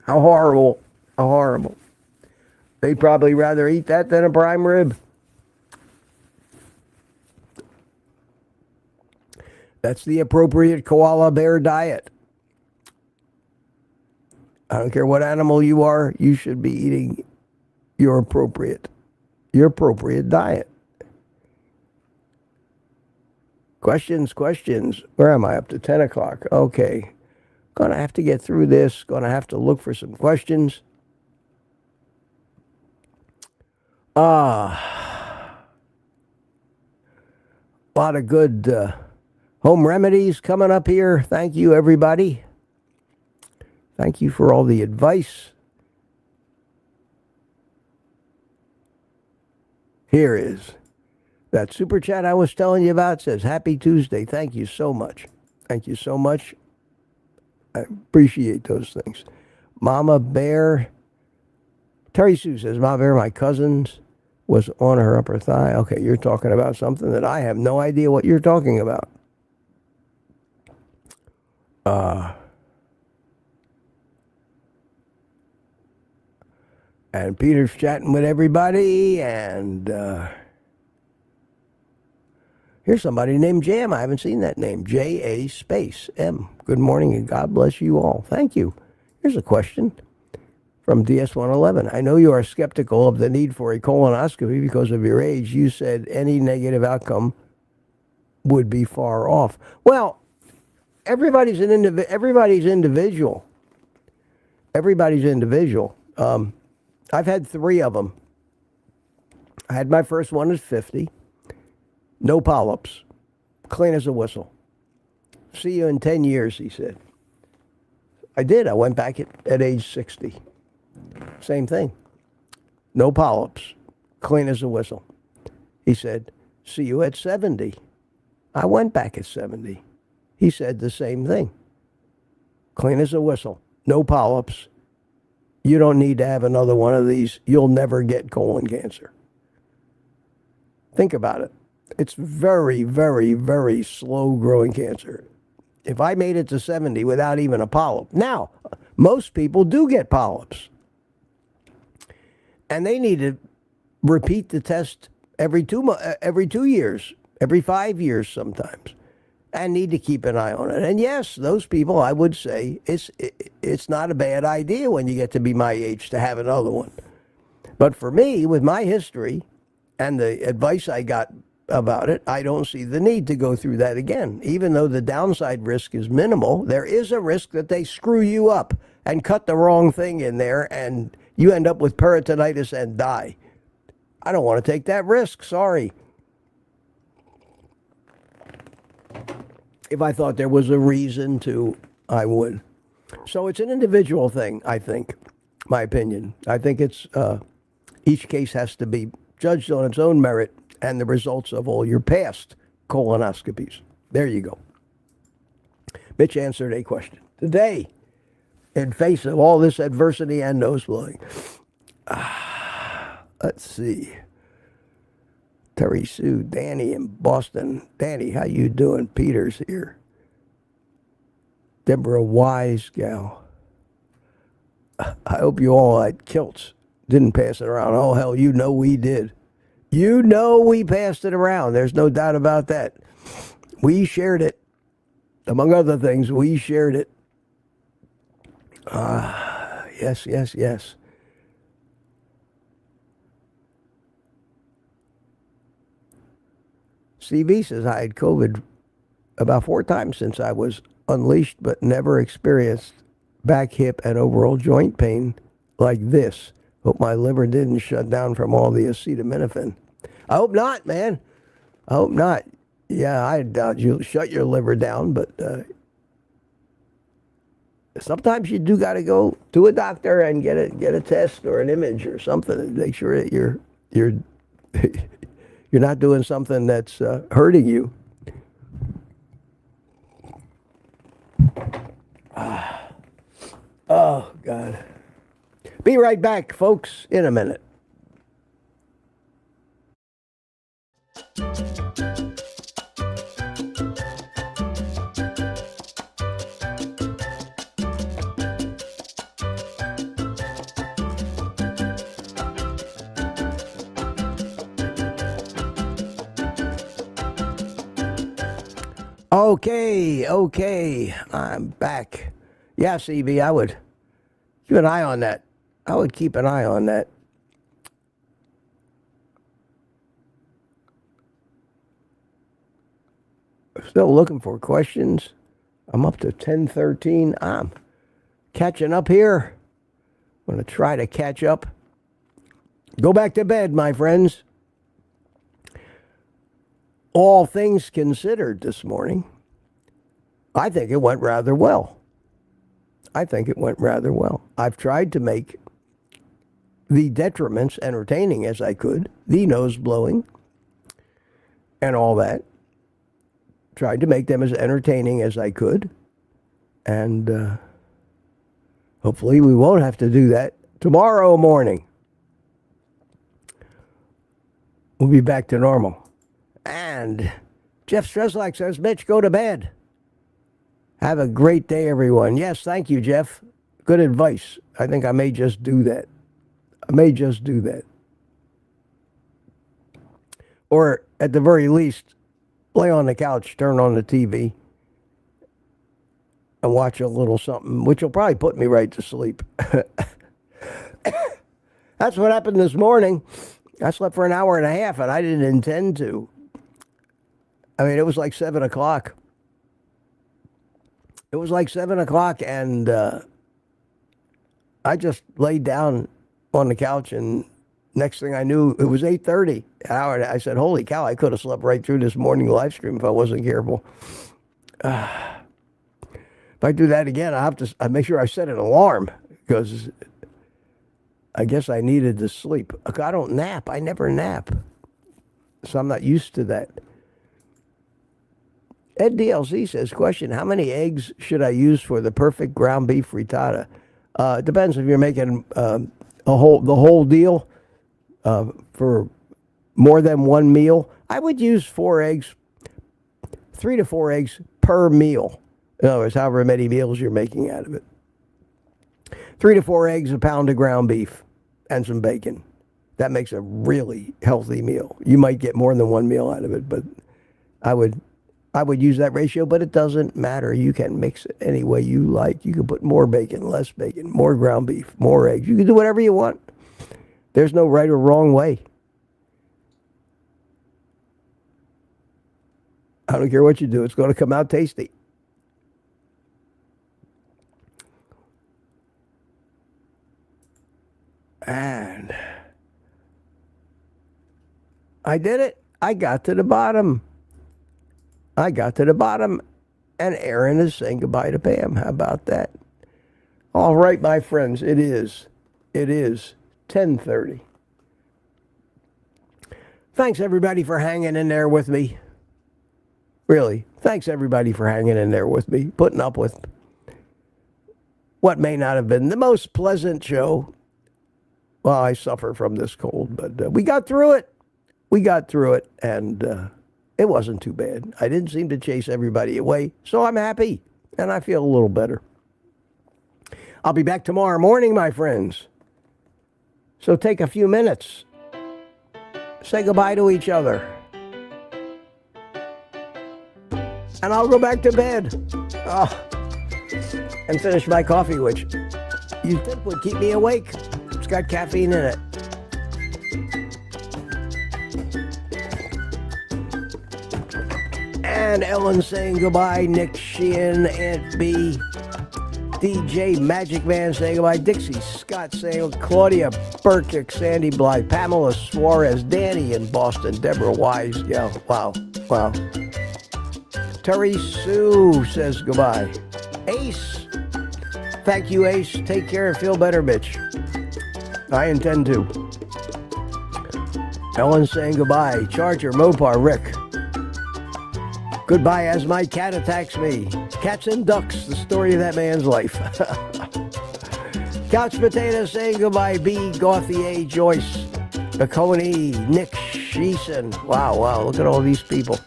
How horrible. How horrible. They'd probably rather eat that than a prime rib. That's the appropriate koala bear diet. I don't care what animal you are, you should be eating your appropriate diet. Questions. Where am I? Up to 10 o'clock. Okay. Gonna have to get through this. Gonna have to look for some questions. A lot of good home remedies coming up here. Thank you, everybody. Thank you for all the advice. Here is that super chat I was telling you about. It says, Happy Tuesday. Thank you so much. Thank you so much. I appreciate those things. Mama Bear. Terry Sue says, Mama Bear, my cousin's was on her upper thigh. Okay, you're talking about something that I have no idea what you're talking about. And Peter's chatting with everybody, and here's somebody named Jam. I haven't seen that name. J-A space M. Good morning, and God bless you all. Thank you. Here's a question from DS111. I know you are skeptical of the need for a colonoscopy because of your age. You said any negative outcome would be far off. Well, everybody's individual. Everybody's individual. I've had 3 of them. I had my first one at 50. No polyps. Clean as a whistle. See you in 10 years, he said. I did. I went back at age 60. Same thing. No polyps. Clean as a whistle. He said, see you at 70. I went back at 70. He said the same thing. Clean as a whistle. No polyps. You don't need to have another one of these. You'll never get colon cancer. Think about it. It's very, very, very slow growing cancer. If I made it to 70 without even a polyp. Now, most people do get polyps. And they need to repeat the test every 2 years, every 5 years sometimes, and need to keep an eye on it. And yes, those people, I would say, it's not a bad idea when you get to be my age to have another one. But for me, with my history and the advice I got about it, I don't see the need to go through that again. Even though the downside risk is minimal, there is a risk that they screw you up and cut the wrong thing in there and you end up with peritonitis and die. I don't want to take that risk. Sorry. If I thought there was a reason to, I would. So it's an individual thing, I think, my opinion. I think it's each case has to be judged on its own merit and the results of all your past colonoscopies. There you go. Mitch answered a question. Today, in face of all this adversity and nose blowing, let's see. Terry Sue, Danny in Boston. Danny, how you doing? Peter's here. Deborah Wise gal. I hope you all had kilts. Didn't pass it around. Oh, hell, you know we did. You know we passed it around. There's no doubt about that. We shared it. Among other things, we shared it. Yes, yes, yes. CB says, I had COVID about 4 times since I was unleashed, but never experienced back, hip, and overall joint pain like this. Hope my liver didn't shut down from all the acetaminophen. I hope not, man. I hope not. Yeah, I doubt you'll shut your liver down, but sometimes you do got to go to a doctor and get a test or an image or something to make sure that you're you're not doing something that's hurting you. Oh, God. Be right back, folks, in a minute. Okay, I'm back. Yeah, CB, I would keep an eye on that. I would keep an eye on that. Still looking for questions. I'm up to 10:13. I'm catching up here. I'm going to try to catch up. Go back to bed, my friends. All things considered this morning, I think it went rather well. I've tried to make the detriments entertaining as I could, the nose blowing and all that. Tried to make them as entertaining as I could. And hopefully we won't have to do that tomorrow morning. We'll be back to normal. And Jeff Streslak says, Mitch, go to bed. Have a great day, everyone. Yes, thank you, Jeff. Good advice. I think I may just do that. Or at the very least, lay on the couch, turn on the TV, and watch a little something, which will probably put me right to sleep. That's what happened this morning. I slept for an hour and a half, and I didn't intend to. I mean, it was like 7 o'clock. And I just laid down on the couch, and next thing I knew, it was 8:30. I said, holy cow, I could have slept right through this morning live stream if I wasn't careful. If I do that again, I make sure I set an alarm, because I guess I needed to sleep. I don't nap. I never nap. So I'm not used to that. Ed DLC says, question, how many eggs should I use for the perfect ground beef frittata? It depends if you're making the whole deal for more than one meal. I would use 4 eggs, 3 to 4 eggs per meal. In other words, however many meals you're making out of it. 3 to 4 eggs, a pound of ground beef, and some bacon. That makes a really healthy meal. You might get more than one meal out of it, but I would use that ratio, but it doesn't matter. You can mix it any way you like. You can put more bacon, less bacon, more ground beef, more eggs. You can do whatever you want. There's no right or wrong way. I don't care what you do. It's going to come out tasty. And I did it. I got to the bottom. And Aaron is saying goodbye to Pam. How about that? All right, my friends, it is 10:30. Thanks, everybody, for hanging in there with me. Really, thanks, everybody, for hanging in there with me, putting up with what may not have been the most pleasant show. Well, I suffer from this cold, but we got through it. And it wasn't too bad. I didn't seem to chase everybody away, so I'm happy, and I feel a little better. I'll be back tomorrow morning, my friends. So take a few minutes. Say goodbye to each other. And I'll go back to bed. And finish my coffee, which you think would keep me awake. It's got caffeine in it. And Ellen saying goodbye. Nick Sheehan, Aunt B, DJ Magic Man saying goodbye. Dixie Scott saying Claudia Burkick, Sandy Blythe, Pamela Suarez, Danny in Boston, Deborah Wise. Yeah, wow. Terry Sue says goodbye. Ace. Thank you, Ace. Take care and feel better, bitch. I intend to. Ellen saying goodbye. Charger, Mopar, Rick. Goodbye as my cat attacks me. Cats and ducks, the story of that man's life. Couch Potato saying goodbye. B, Gauthier, Joyce, Baconi, Nick Sheeson. Wow, look at all these people.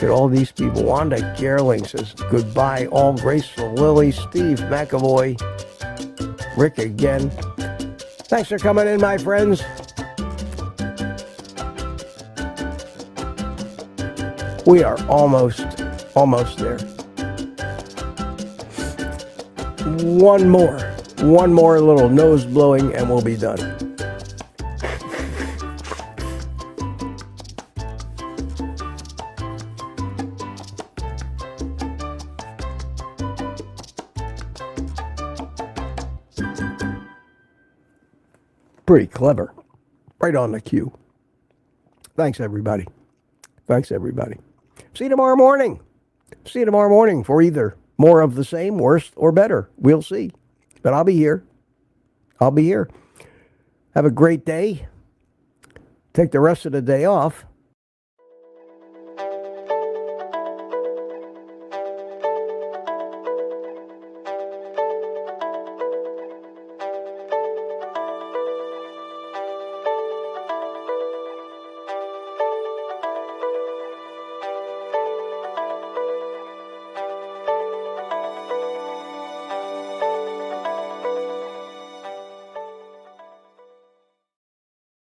Wanda Gerling says goodbye. All Graceful, Lily, Steve McAvoy, Rick again. Thanks for coming in, my friends. We are almost there. One more little nose blowing and we'll be done. Pretty clever. Right on the cue. Thanks, everybody. See you tomorrow morning. For either more of the same, worse, or better. We'll see. But I'll be here. Have a great day. Take the rest of the day off.